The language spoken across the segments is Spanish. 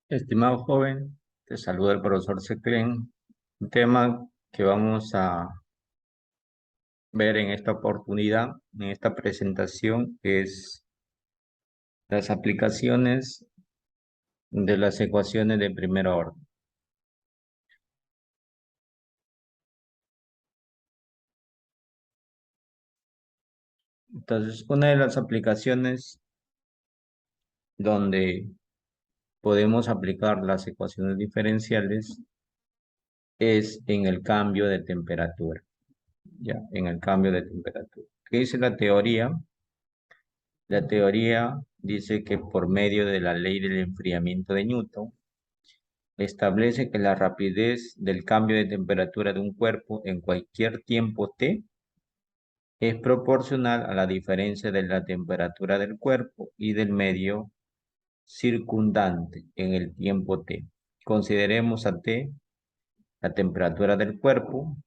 Estimado joven, te saluda el profesor Seclen. Un tema que vamos a ver en esta oportunidad, en esta presentación, es las aplicaciones de las ecuaciones de primer orden. Entonces, una de las aplicaciones donde podemos aplicar las ecuaciones diferenciales es en el cambio de temperatura. Ya, en el cambio de temperatura. ¿Qué dice la teoría? La teoría dice que por medio de la ley del enfriamiento de Newton, establece que la rapidez del cambio de temperatura de un cuerpo en cualquier tiempo t es proporcional a la diferencia de la temperatura del cuerpo y del medio circundante en el tiempo t. Consideremos a t la temperatura del cuerpo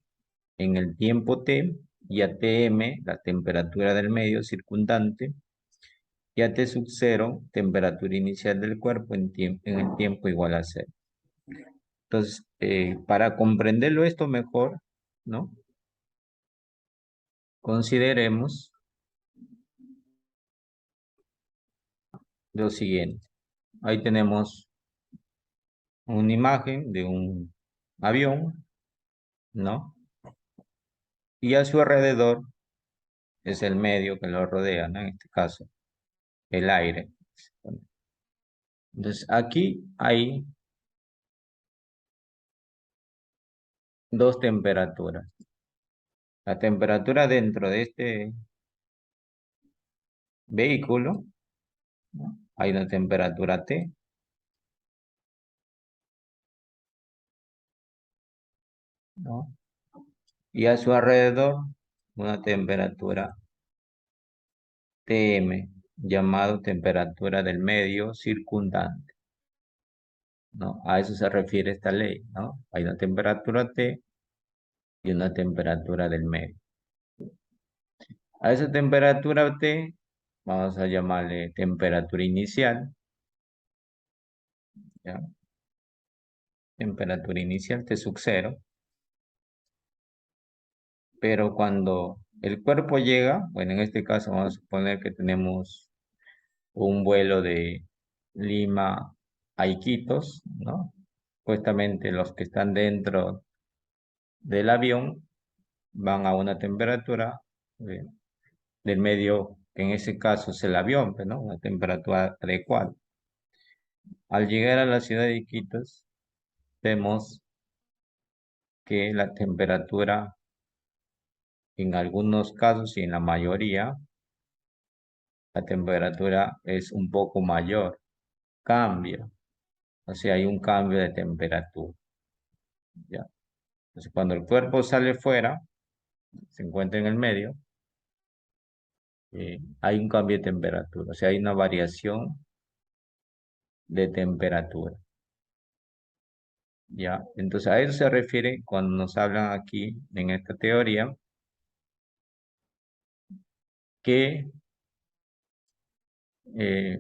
en el tiempo t y a tm la temperatura del medio circundante y a t sub 0 temperatura inicial del cuerpo en el tiempo igual a 0. Entonces, para comprenderlo esto mejor, ¿no? Consideremos lo siguiente. Ahí tenemos una imagen de un avión, ¿no? Y a su alrededor es el medio que lo rodea, ¿no? En este caso, el aire. Entonces, aquí hay dos temperaturas. La temperatura dentro de este vehículo, ¿no? Hay una temperatura T, ¿no? Y a su alrededor una temperatura Tm, llamado temperatura del medio circundante, ¿no? A eso se refiere esta ley, ¿no? Hay una temperatura T y una temperatura del medio. A esa temperatura T vamos a llamarle temperatura inicial, ¿ya? Temperatura inicial T sub 0, pero cuando el cuerpo llega, bueno, en este caso vamos a suponer que tenemos un vuelo de Lima a Iquitos, ¿no? Supuestamente los que están dentro del avión van a una temperatura del medio, que en ese caso es el avión, pues, ¿no? Una temperatura adecuada. Al llegar a la ciudad de Iquitos, vemos que la temperatura, en algunos casos y en la mayoría, la temperatura es un poco mayor. Cambia. O sea, hay un cambio de temperatura. ¿Ya? Entonces, cuando el cuerpo sale fuera, se encuentra en el medio, hay un cambio de temperatura. O sea, hay una variación de temperatura. ¿Ya? Entonces, a eso se refiere cuando nos hablan aquí en esta teoría que eh,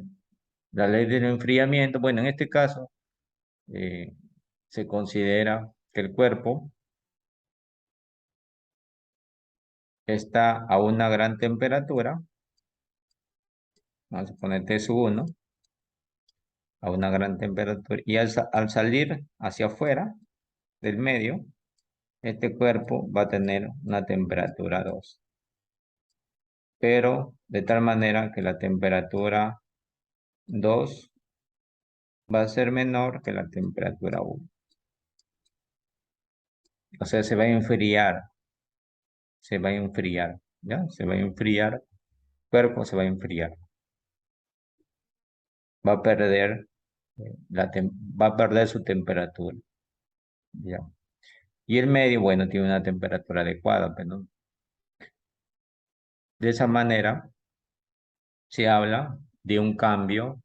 la ley del enfriamiento, bueno, en este caso, eh, se considera que el cuerpo está a una gran temperatura, vamos a poner T-1, a una gran temperatura, y al salir hacia afuera del medio, este cuerpo va a tener una temperatura 2, pero de tal manera que la temperatura 2 va a ser menor que la temperatura 1. O sea, se va a enfriar, ¿ya? Se va a enfriar, el cuerpo se va a enfriar. Va a perder, va a perder su temperatura, ¿ya? Y el medio, bueno, tiene una temperatura adecuada, pero de esa manera se habla de un cambio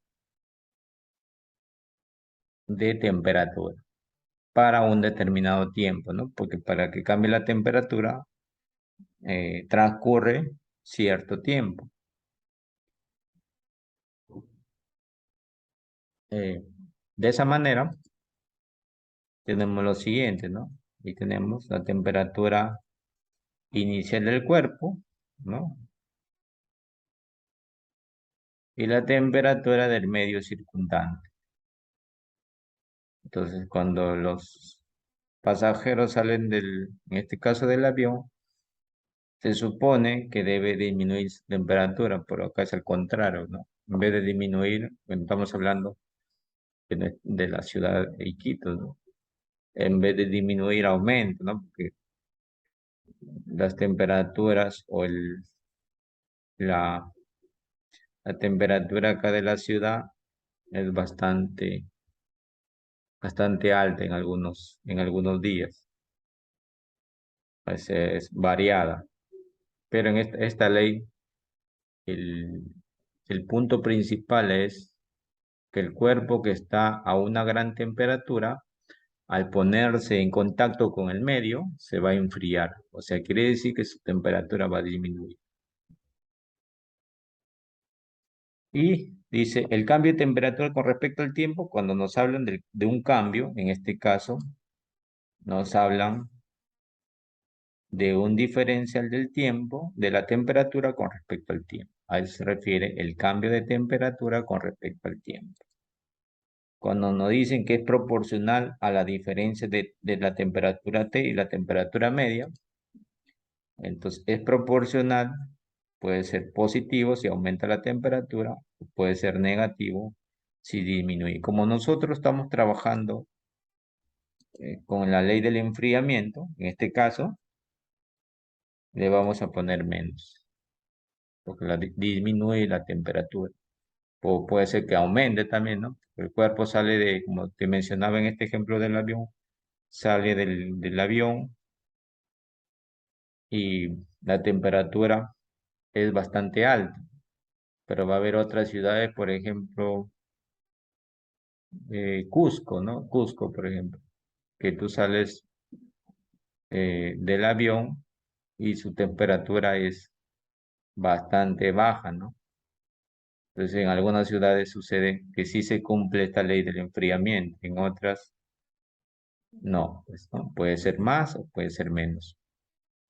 de temperatura para un determinado tiempo, ¿no? Porque para que cambie la temperatura transcurre cierto tiempo. Eh, De esa manera, tenemos lo siguiente, ¿no? Y tenemos la temperatura inicial del cuerpo, ¿no? Y la temperatura del medio circundante. Entonces, cuando los pasajeros salen en este caso del avión, se supone que debe disminuir su temperatura, pero acá es al contrario, ¿no? En vez de disminuir, bueno, estamos hablando de la ciudad de Iquitos, ¿no? En vez de disminuir, aumenta, ¿no? Porque las temperaturas la, la temperatura acá de la ciudad es bastante alta en algunos días, es variada. Pero en esta ley, el, el punto principal es que el cuerpo que está a una gran temperatura, al ponerse en contacto con el medio, se va a enfriar. O sea, quiere decir que su temperatura va a disminuir. Y dice, el cambio de temperatura con respecto al tiempo, cuando nos hablan de un cambio, en este caso, nos hablan de un diferencial del tiempo, de la temperatura con respecto al tiempo. A eso se refiere el cambio de temperatura con respecto al tiempo. Cuando nos dicen que es proporcional a la diferencia de la temperatura T y la temperatura media, entonces es proporcional, puede ser positivo si aumenta la temperatura, puede ser negativo si disminuye. Como nosotros estamos trabajando con la ley del enfriamiento, en este caso, le vamos a poner menos, porque disminuye la temperatura. O puede ser que aumente también, ¿no? El cuerpo sale como te mencionaba en este ejemplo del avión, sale del avión y la temperatura es bastante alta, pero va a haber otras ciudades, por ejemplo, Cusco, ¿no? Cusco, por ejemplo, que tú sales del avión y su temperatura es bastante baja, ¿no? Entonces, en algunas ciudades sucede que sí se cumple esta ley del enfriamiento, en otras no, pues, ¿no? Puede ser más o puede ser menos.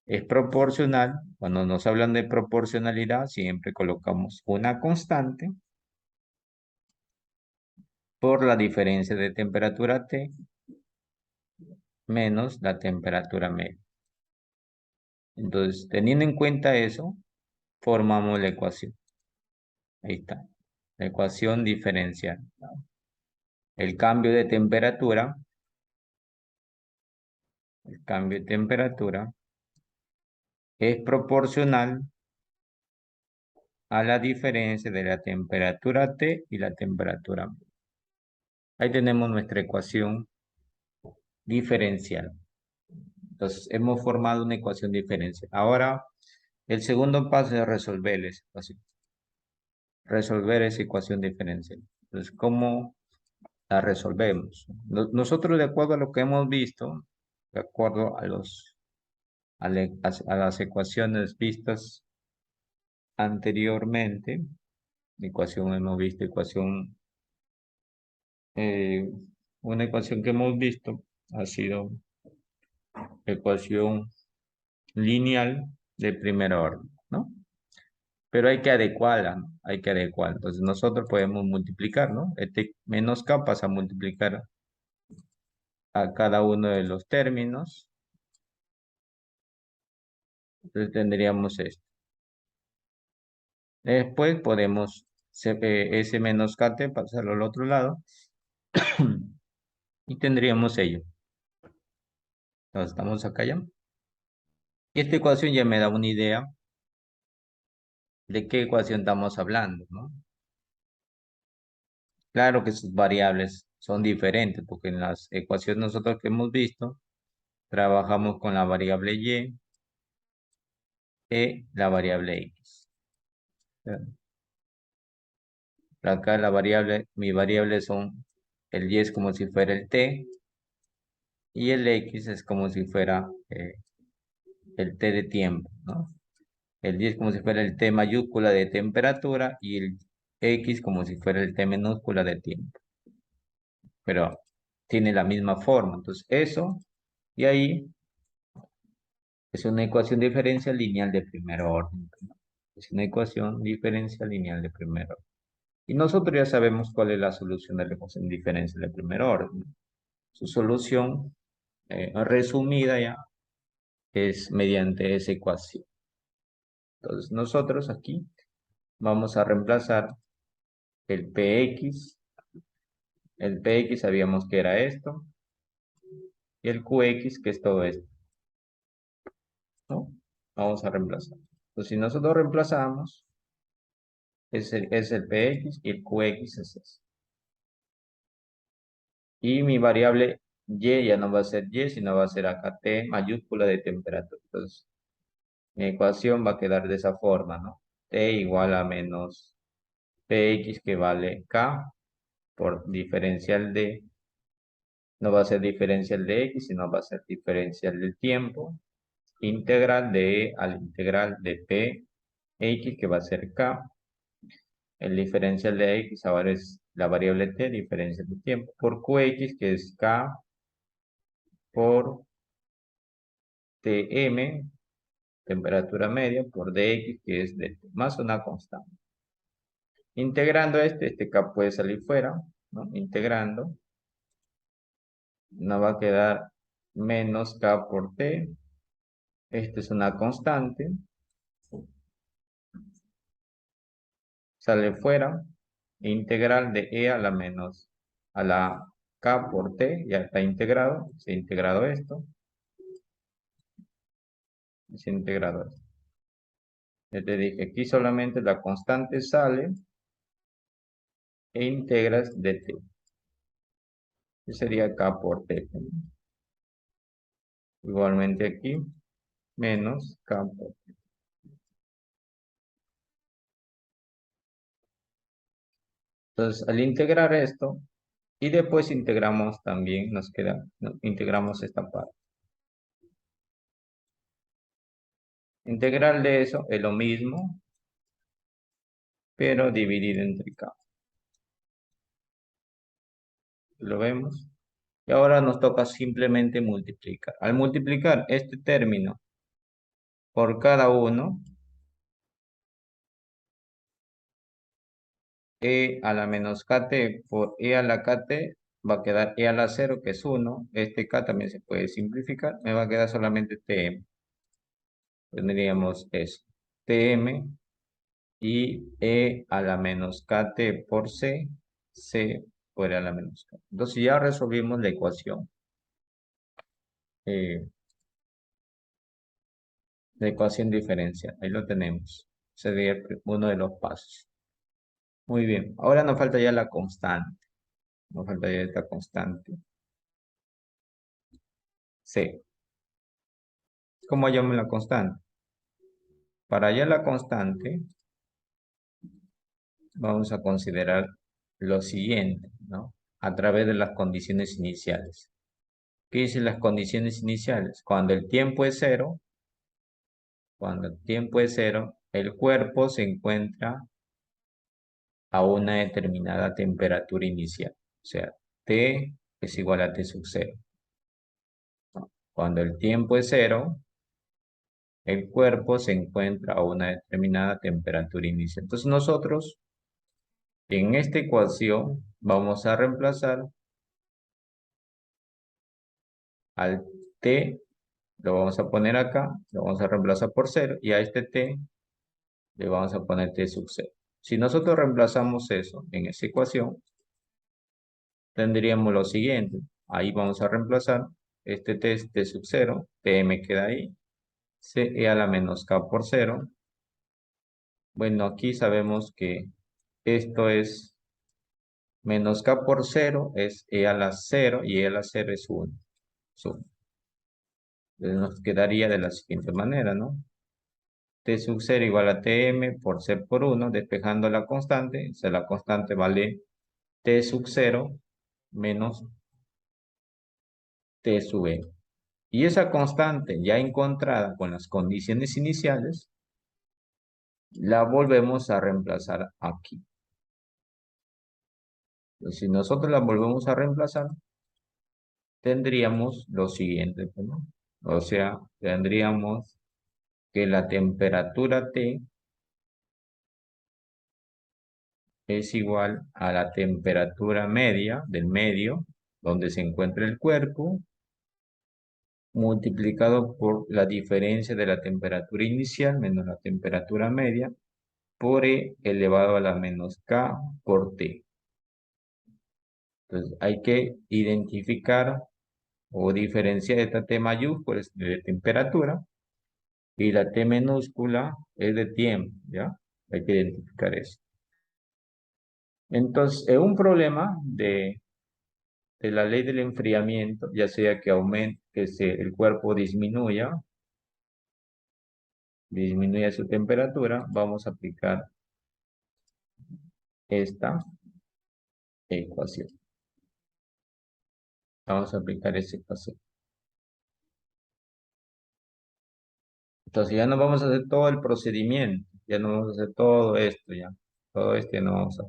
Es proporcional. Cuando nos hablan de proporcionalidad, siempre colocamos una constante por la diferencia de temperatura T menos la temperatura media. Entonces, teniendo en cuenta eso, formamos la ecuación. Ahí está. La ecuación diferencial. El cambio de temperatura, el cambio de temperatura es proporcional a la diferencia de la temperatura T y la temperatura media. Ahí tenemos nuestra ecuación diferencial. Entonces, hemos formado una ecuación diferencial. Ahora, el segundo paso es resolver esa ecuación. Resolver esa ecuación diferencial. Entonces, ¿cómo la resolvemos? Nosotros, de acuerdo a lo que hemos visto, de acuerdo a las ecuaciones vistas anteriormente, ecuación hemos visto, eh, una ecuación que hemos visto ha sido ecuación lineal de primer orden, ¿no? Pero hay que adecuarla, ¿no? Hay que adecuarla. Entonces nosotros podemos multiplicar, ¿no? Este menos k pasa a multiplicar a cada uno de los términos. Entonces tendríamos esto. Después podemos ese menos kt pasarlo al otro lado y tendríamos ello. Entonces estamos acá ya. Y esta ecuación ya me da una idea de qué ecuación estamos hablando, ¿no? Claro que sus variables son diferentes porque en las ecuaciones nosotros que hemos visto trabajamos con la variable y e la variable x. Acá mi variable son el y es como si fuera el t y el x es como si fuera el t de tiempo, ¿no? El y es como si fuera el t mayúscula de temperatura y el x como si fuera el t minúscula de tiempo. pero tiene la misma forma. Entonces, eso, y ahí es una ecuación diferencial lineal de primer orden, ¿no? Es una ecuación diferencial lineal de primer orden. Y nosotros ya sabemos cuál es la solución de la ecuación diferencial de primer orden, ¿no? Su solución, resumida ya, es mediante esa ecuación. Entonces, nosotros aquí vamos a reemplazar el Px. El Px sabíamos que era esto, y el Qx, que es todo esto, ¿no? Vamos a reemplazar. Entonces, si nosotros reemplazamos, es el Px y el Qx es eso. Y mi variable y ya no va a ser y, sino va a ser acá t mayúscula de temperatura. Entonces, mi ecuación va a quedar de esa forma, ¿no? T igual a menos Px, que vale K por diferencial de, no va a ser diferencial de X, sino va a ser diferencial del tiempo, integral de E al integral de Px, que va a ser K. El diferencial de X ahora es la variable T, diferencial de tiempo, por Qx, que es K por Tm, temperatura media, por dx, que es dt, más una constante. Integrando este K puede salir fuera, ¿no? Integrando, nos va a quedar menos K por T. Esta es una constante, sale fuera. Integral de E a la menos, a la K por T, ya está integrado, se ha integrado esto, se ha integrado esto. Ya te dije, aquí solamente la constante sale e integras dt. Sería K por T. Igualmente aquí, menos K por T. Entonces, al integrar esto, y después integramos también, nos queda, ¿no? Integramos esta parte. Integral de eso es lo mismo, pero dividido entre K. ¿Lo vemos? Y ahora nos toca simplemente multiplicar. Al multiplicar este término por cada uno, e a la menos kt por e a la kt va a quedar e a la 0, que es 1. Este k también se puede simplificar. Me va a quedar solamente tm. Tendríamos eso. Tm y e a la menos kt por c, c por e a la menos k. Entonces ya resolvimos la ecuación. La ecuación diferencial. Ahí lo tenemos. Sería uno de los pasos. Muy bien. Ahora nos falta ya la constante. Nos falta ya esta constante. C. ¿Cómo llamo la constante? Para hallar la constante, vamos a considerar lo siguiente, ¿no? A través de las condiciones iniciales. ¿Qué dicen las condiciones iniciales? Cuando el tiempo es cero, el cuerpo se encuentra a una determinada temperatura inicial. O sea, T es igual a T sub 0. Cuando el tiempo es cero, el cuerpo se encuentra a una determinada temperatura inicial. Entonces nosotros en esta ecuación vamos a reemplazar al T, lo vamos a poner acá, lo vamos a reemplazar por 0, y a este T le vamos a poner T sub 0. Si nosotros reemplazamos eso en esa ecuación, tendríamos lo siguiente. Ahí vamos a reemplazar este T es T sub 0, Tm queda ahí, Ce a la menos K por 0. Bueno, aquí sabemos que esto es menos K por 0, es E a la 0, y E a la 0 es 1. Entonces nos quedaría de la siguiente manera, ¿no? T sub 0 igual a Tm por C por 1, despejando la constante. O sea, la constante vale T sub 0 menos T sub E. Y esa constante ya encontrada con las condiciones iniciales, la volvemos a reemplazar aquí. Si nosotros la volvemos a reemplazar, tendríamos lo siguiente, pues, ¿no? O sea, tendríamos que la temperatura T es igual a la temperatura media del medio donde se encuentra el cuerpo, multiplicado por la diferencia de la temperatura inicial menos la temperatura media, por E elevado a la menos K por T. Entonces, hay que identificar o diferenciar esta T mayúscula es de temperatura y la T minúscula es de tiempo, ¿ya? Hay que identificar eso. Entonces, es un problema de la ley del enfriamiento, ya sea que aumente, el cuerpo disminuya su temperatura, vamos a aplicar esta ecuación. Vamos a aplicar esta ecuación. Entonces ya no vamos a hacer todo el procedimiento, ya no vamos a hacer todo esto ya. Todo esto ya no vamos a.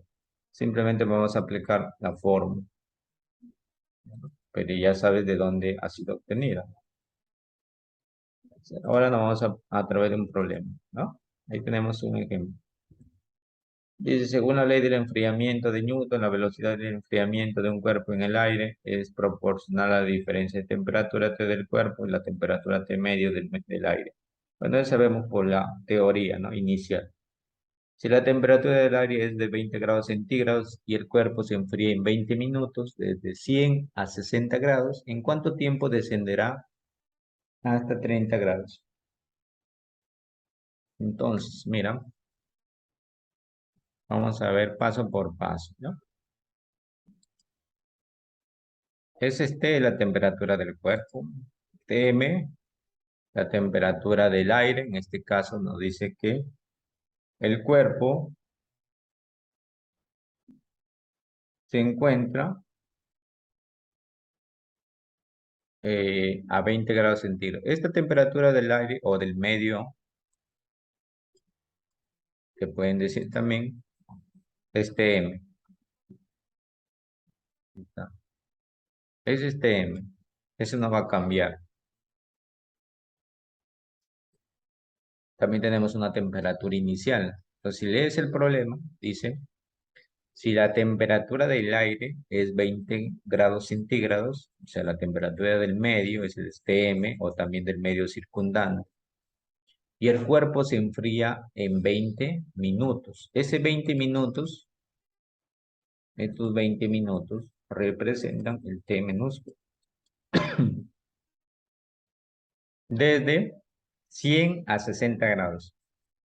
Simplemente vamos a aplicar la fórmula, pero ya sabes de dónde ha sido obtenida. Ahora nos vamos a través de un problema, ¿no? Ahí tenemos un ejemplo. Dice, según la ley del enfriamiento de Newton, la velocidad del enfriamiento de un cuerpo en el aire es proporcional a la diferencia de temperatura T del cuerpo y la temperatura T medio del aire. Bueno, eso sabemos por la teoría, ¿no? Inicial. Si la temperatura del aire es de 20 grados centígrados y el cuerpo se enfría en 20 minutos, desde 100 a 60 grados, ¿en cuánto tiempo descenderá hasta 30 grados? Entonces, mira, vamos a ver paso por paso, ¿no? Es la temperatura del cuerpo. Tm, la temperatura del aire. En este caso nos dice que el cuerpo se encuentra a 20 grados centígrados. Esta temperatura del aire o del medio, que pueden decir también, es Tm. Es Tm. Eso no va a cambiar. También tenemos una temperatura inicial. Entonces, si lees el problema, dice, si la temperatura del aire es 20 grados centígrados, o sea, la temperatura del medio es el Tm o también del medio circundante, y el cuerpo se enfría en 20 minutos. Ese 20 minutos, estos 20 minutos representan el T minúsculo. Desde 100 a 60 grados.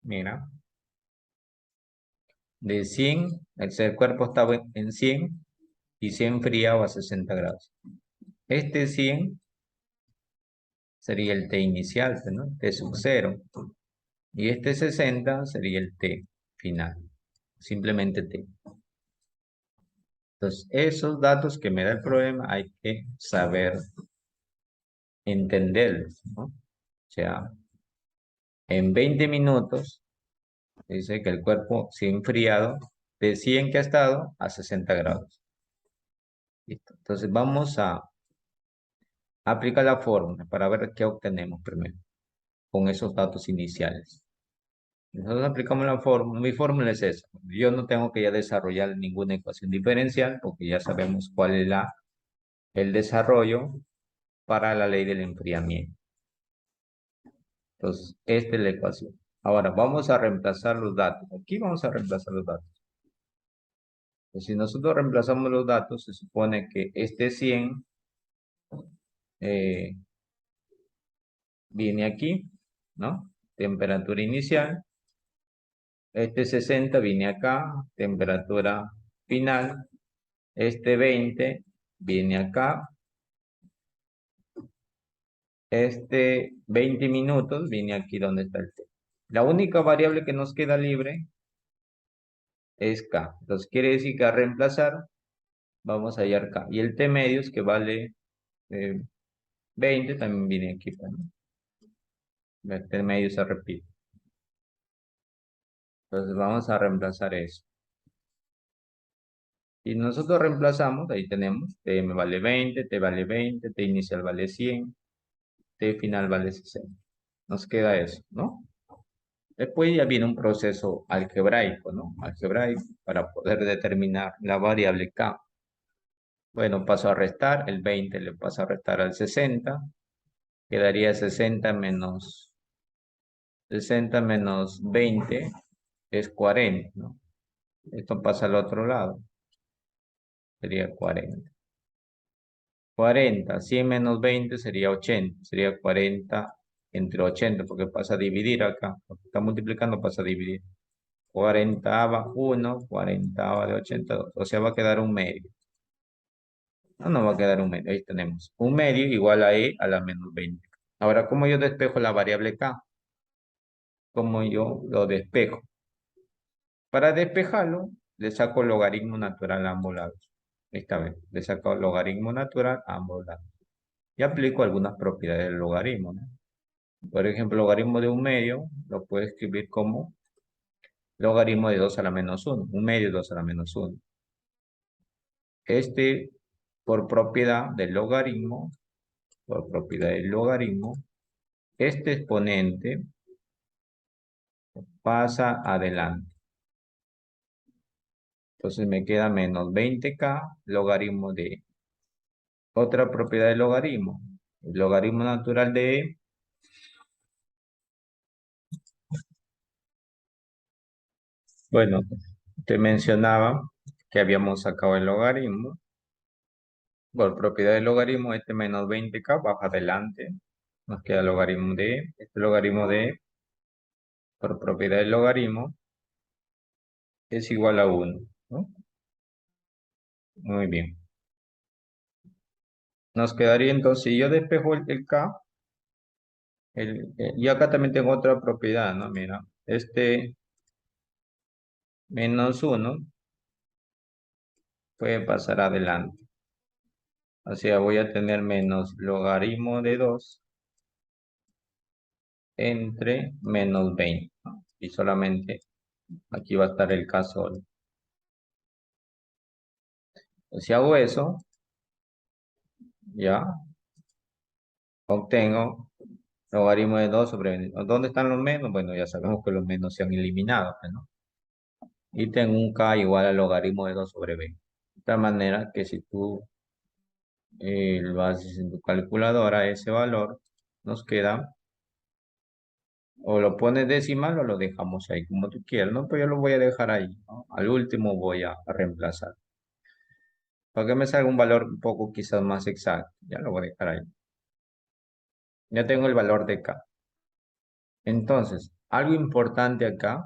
Mira, de 100, el cuerpo estaba en 100 y se enfriaba a 60 grados. Este 100 sería el T inicial, ¿no? T sub 0. Y este 60 sería el T final. Simplemente T. Entonces, esos datos que me da el problema hay que saber entenderlos, ¿no? O sea, en 20 minutos dice que el cuerpo se ha enfriado de 100 que ha estado a 60 grados. Listo. Entonces, vamos a aplicar la fórmula para ver qué obtenemos primero con esos datos iniciales. Nosotros aplicamos la fórmula, mi fórmula es esa. Yo no tengo que ya desarrollar ninguna ecuación diferencial porque ya sabemos cuál es el desarrollo para la ley del enfriamiento. Entonces, esta es la ecuación. Ahora, vamos a reemplazar los datos. Aquí vamos a reemplazar los datos. Pues si nosotros reemplazamos los datos, se supone que este 100 eh, viene aquí, ¿no? Temperatura inicial. Este 60 viene acá, temperatura final. Este 20 viene acá. Este 20 minutos viene aquí donde está el T. La única variable que nos queda libre es K. Entonces quiere decir que a reemplazar vamos a hallar K. Y el T medios que vale 20 también viene aquí, pues, ¿no? El T medio se repite. Entonces vamos a reemplazar eso. Y nosotros reemplazamos, ahí tenemos, Tm vale 20, T vale 20, T inicial vale 100, T final vale 60. Nos queda eso, ¿no? Después ya viene un proceso algebraico, ¿no? Algebraico para poder determinar la variable K. Bueno, paso a restar, el 20 le paso a restar al 60, quedaría 60 menos 20 es 40, ¿no? Esto pasa al otro lado, sería 40. 40, 100 menos 20 sería 80, sería 40 entre 80, porque pasa a dividir acá, porque está multiplicando, pasa a dividir. 40ava 1, 40ava de 82, o sea, va a quedar un medio. No, no va a quedar un medio, ahí tenemos. Un medio igual a E a la menos 20. Ahora, ¿cómo yo despejo la variable K? ¿Cómo yo lo despejo? Para despejarlo, le saco logaritmo natural a ambos lados. Esta vez, le saco logaritmo natural a ambos lados. Y aplico algunas propiedades del logaritmo, ¿no? Por ejemplo, logaritmo de un medio lo puedo escribir como logaritmo de 2 a la menos 1. Un medio 2 a la menos 1. Este, por propiedad del logaritmo, este exponente pasa adelante. Entonces me queda menos 20K logaritmo de otra propiedad del logaritmo. El logaritmo natural de E, bueno, te mencionaba que habíamos sacado el logaritmo. Por propiedad del logaritmo, este menos 20K baja adelante. Nos queda el logaritmo de E. Este logaritmo de E, por propiedad del logaritmo, es igual a 1, ¿no? Muy bien. Nos quedaría entonces, si yo despejo el K, y acá también tengo otra propiedad, ¿no? Mira, este menos 1 puede pasar adelante. O sea, voy a tener menos logaritmo de 2 entre menos 20, ¿no? Y solamente aquí va a estar el K solo. Si hago eso, ya obtengo logaritmo de 2 sobre 20. ¿Dónde están los menos? Bueno, ya sabemos que los menos se han eliminado, pues, ¿no? Y tengo un K igual al logaritmo de 2 sobre 20. De tal manera que si tú lo haces en tu calculadora, ese valor nos queda, o lo pones decimal o lo dejamos ahí, como tú quieras, ¿no? Pero yo lo voy a dejar ahí, ¿no? Al último voy a reemplazar. Para que me salga un valor un poco quizás más exacto. Ya lo voy a dejar ahí. Ya tengo el valor de K. Entonces, algo importante acá,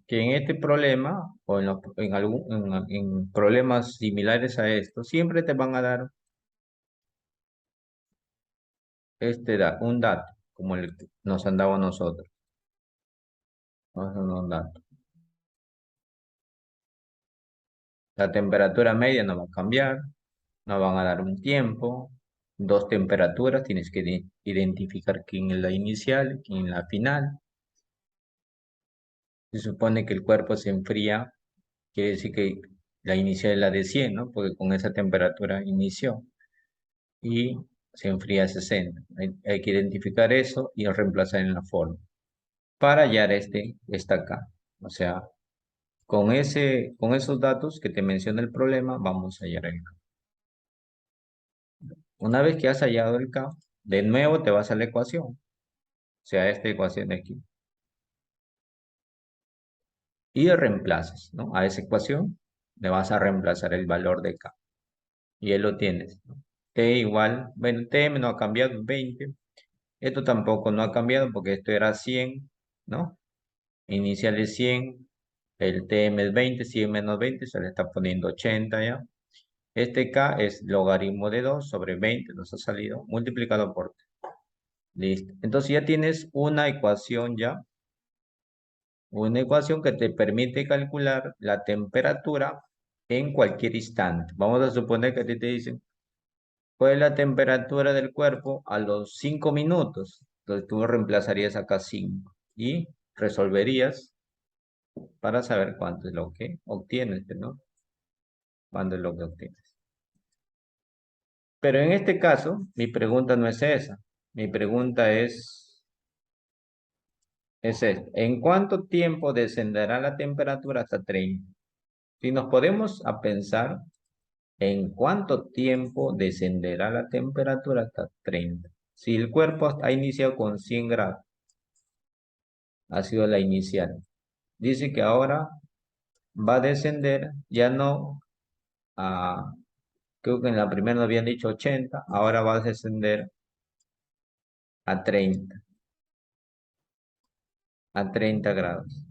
que en este problema o en problemas similares a esto, siempre te van a dar un dato, como el que nos han dado a nosotros. Vamos a dar un dato. La temperatura media no va a cambiar, nos van a dar un tiempo, dos temperaturas, tienes que identificar quién es la inicial, quién es la final. Se supone que el cuerpo se enfría, quiere decir que la inicial es la de 100, ¿no? Porque con esa temperatura inició y se enfría a 60. Hay que identificar eso y reemplazar en la forma para hallar esta acá. O sea, con esos datos que te menciona el problema, vamos a hallar el K. Una vez que has hallado el K, de nuevo te vas a la ecuación, o sea, esta ecuación de aquí, y reemplazas, ¿no? A esa ecuación le vas a reemplazar el valor de K, y él lo tienes, ¿no? T igual, bueno, Tm no ha cambiado, 20, esto tampoco no ha cambiado porque esto era 100, ¿no? Inicial es 100, el Tm es 20, 100 menos 20, se le está poniendo 80 ya. Este K es logaritmo de 2 sobre 20, nos ha salido, multiplicado por T. Listo. Entonces ya tienes una ecuación ya, una ecuación que te permite calcular la temperatura en cualquier instante. Vamos a suponer que a ti te dicen, ¿cuál es la temperatura del cuerpo a los 5 minutos? Entonces tú reemplazarías acá 5 y resolverías para saber cuánto es lo que obtienes, ¿no? cuando es lo que obtienes. Pero en este caso, mi pregunta no es esa. Mi pregunta es esta. ¿En cuánto tiempo descenderá la temperatura hasta 30? Si nos podemos a pensar en cuánto tiempo descenderá la temperatura hasta 30. Si el cuerpo ha iniciado con 100 grados, ha sido la inicial. Dice que ahora va a descender, ya no a, creo que en la primera nos habían dicho 80, ahora va a descender a 30, a 30 grados.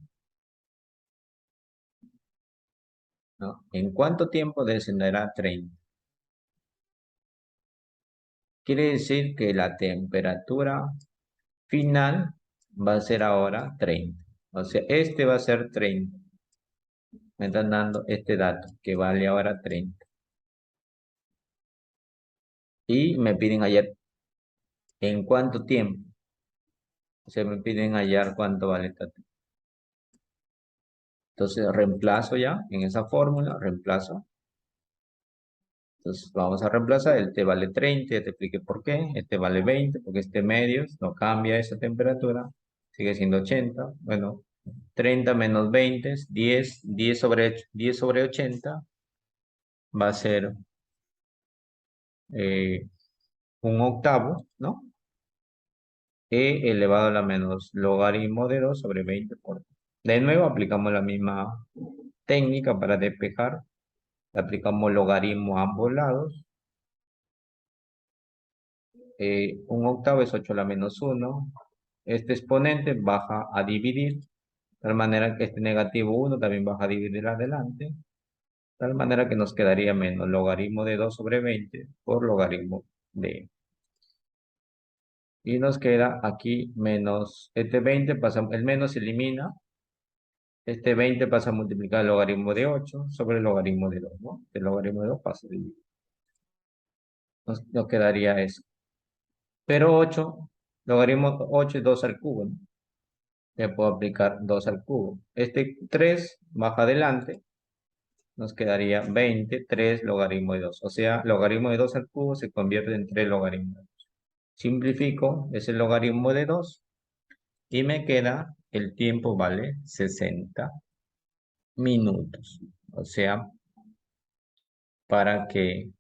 ¿No? ¿En cuánto tiempo descenderá a 30? Quiere decir que la temperatura final va a ser ahora 30. O sea, este va a ser 30. Me están dando este dato que vale ahora 30. Y me piden hallar en cuánto tiempo. O sea, me piden hallar cuánto vale esta. Entonces reemplazo ya en esa fórmula, reemplazo. Entonces vamos a reemplazar, el T vale 30, ya te expliqué por qué, este vale 20, porque este medio no cambia esa temperatura, sigue siendo 80, bueno, 30 menos 20 es 10, 10 sobre 80 va a ser eh, un octavo, ¿no? E elevado a la menos logaritmo de 2 sobre 20 por... De nuevo aplicamos la misma técnica para despejar, aplicamos logaritmo a ambos lados. Un octavo es 8 a la menos 1. Este exponente baja a dividir, de tal manera que este negativo 1 también baja a dividir adelante, de tal manera que nos quedaría menos logaritmo de 2 sobre 20 por logaritmo de... Y nos queda aquí menos, este 20 pasa, el menos se elimina, este 20 pasa a multiplicar el logaritmo de 8 sobre el logaritmo de 2, ¿no? El logaritmo de 2 pasa a dividir. Nos quedaría eso. Pero 8, logaritmo 8 es 2 al cubo, ¿no? Le puedo aplicar 2 al cubo. Este 3 baja adelante, nos quedaría 20, 3 logaritmo de 2. O sea, logaritmo de 2 al cubo se convierte en 3 logaritmo de 2. Simplifico, es el logaritmo de 2 y me queda, el tiempo vale 60 minutos. O sea, para que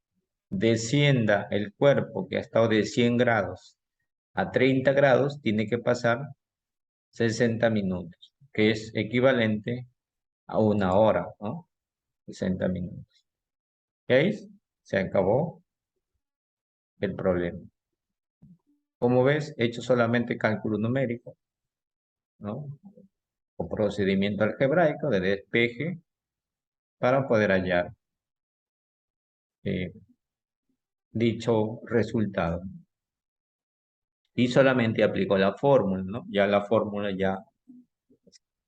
descienda el cuerpo que ha estado de 100 grados a 30 grados, tiene que pasar 60 minutos, que es equivalente a una hora, ¿no? 60 minutos. ¿Ok? Se acabó el problema. Como ves, he hecho solamente cálculo numérico, ¿no? O procedimiento algebraico de despeje para poder hallar eh, dicho resultado. Y solamente aplico la fórmula, ¿no? Ya la fórmula ya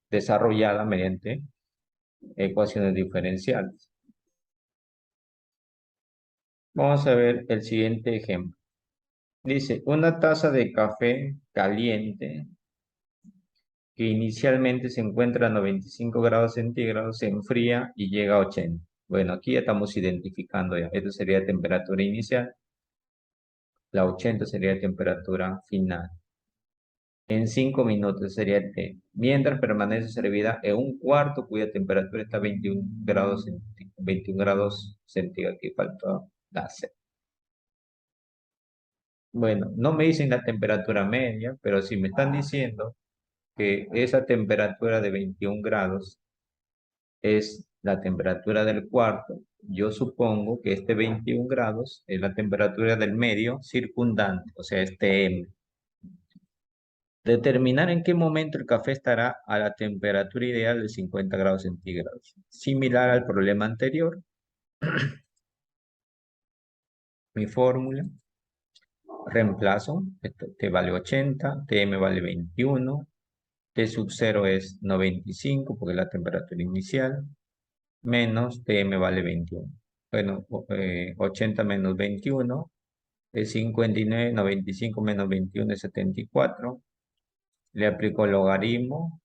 desarrollada mediante ecuaciones diferenciales. Vamos a ver el siguiente ejemplo. Dice, una taza de café caliente que inicialmente se encuentra a 95 grados centígrados, se enfría y llega a 80. Bueno, aquí ya estamos identificando ya. Esto sería temperatura inicial. La 80 sería temperatura final. En 5 minutos sería el T. Mientras permanece servida en un cuarto cuya temperatura está a 21 grados, 21 grados centígrados. Aquí faltó la C. Bueno, no me dicen la temperatura media, pero si me están diciendo que esa temperatura de 21 grados es la temperatura del cuarto, yo supongo que este 21 grados es la temperatura del medio circundante, o sea, este M. Determinar en qué momento el café estará a la temperatura ideal de 50 grados centígrados. Similar al problema anterior, mi fórmula, reemplazo, esto T vale 80, Tm vale 21, T sub 0 es 95 porque es la temperatura inicial, menos Tm vale 21. Bueno, 80 menos 21 es 59, 95 menos 21 es 74. Le aplico logaritmo,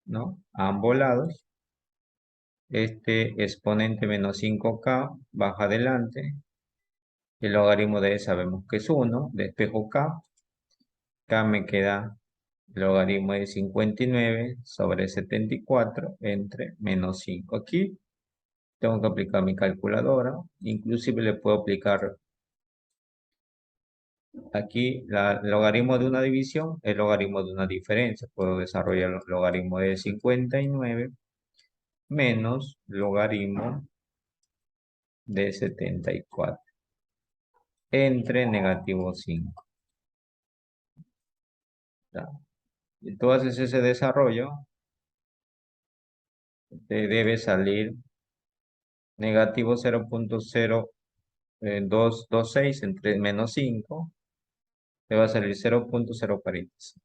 ¿no? A ambos lados. Este exponente menos 5k baja adelante. El logaritmo de sabemos que es 1. Despejo k. K me queda el logaritmo de 59 sobre 74 entre menos 5. Aquí tengo que aplicar mi calculadora. Inclusive le puedo aplicar aquí el logaritmo de una división, el logaritmo de una diferencia. Puedo desarrollar el logaritmo de 59 menos logaritmo de 74 entre negativo 5. ¿Ya? Y tú haces ese desarrollo, te debe salir negativo 0.0226 entre menos 5, te va a salir 0.045.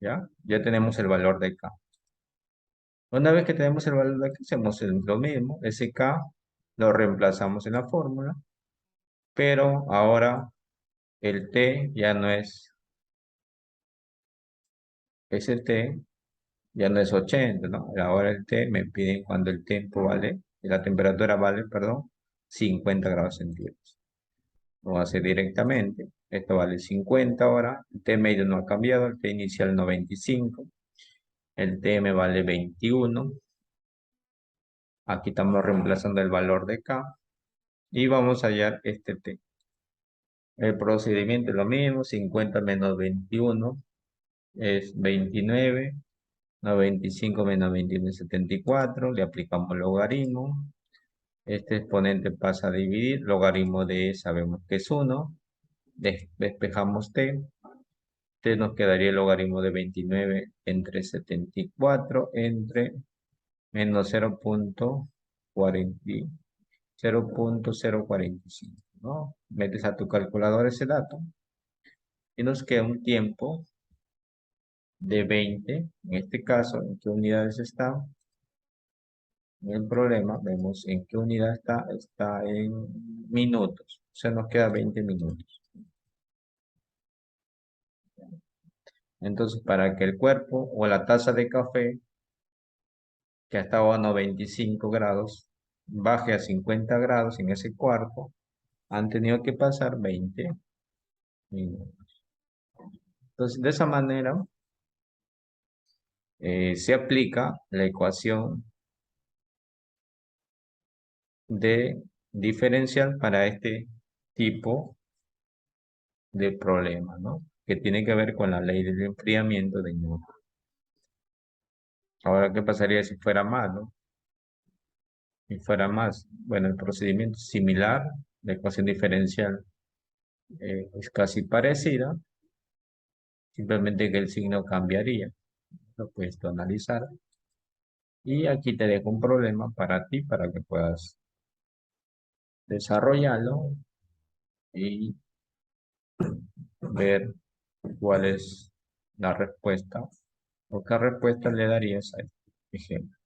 ¿Ya? Ya tenemos el valor de K. Una vez que tenemos el valor de K, hacemos lo mismo. Ese K lo reemplazamos en la fórmula, pero ahora el T ya no es, ese T ya no es 80, ¿no? Ahora el T me piden cuando el tiempo vale, la temperatura vale, perdón, 50 grados centígrados. Lo voy a hacer directamente. Esto vale 50 ahora. El T medio no ha cambiado. El T inicial no 25. El T me vale 21. Aquí estamos reemplazando el valor de K. Y vamos a hallar este T. El procedimiento es lo mismo. 50 menos 21 es 29. 95 menos 21 es 74. Le aplicamos logaritmo. Este exponente pasa a dividir. Logaritmo de E sabemos que es 1. Despejamos T. Nos quedaría el logaritmo de 29 entre 74 entre menos 0.045, ¿no? Metes a tu calculadora ese dato y nos queda un tiempo de 20. En este caso, ¿en qué unidades está? En el problema, vemos en qué unidad está. Está en minutos. O sea, nos queda 20 minutos. Entonces, para que el cuerpo o la taza de café que estaba a 95 grados, baje a 50 grados en ese cuarto, han tenido que pasar 20 minutos. Entonces, de esa manera, se aplica la ecuación de diferencial para este tipo de problema, ¿no? Que tiene que ver con la ley del enfriamiento de Newton. Ahora, ¿qué pasaría si fuera más, no? Si fuera más, bueno, el procedimiento es similar, la ecuación diferencial es casi parecida, simplemente que el signo cambiaría. Lo puedes tú analizar. Y aquí te dejo un problema para ti, para que puedas desarrollarlo y ver cuál es la respuesta o qué respuesta le darías a este ejemplo.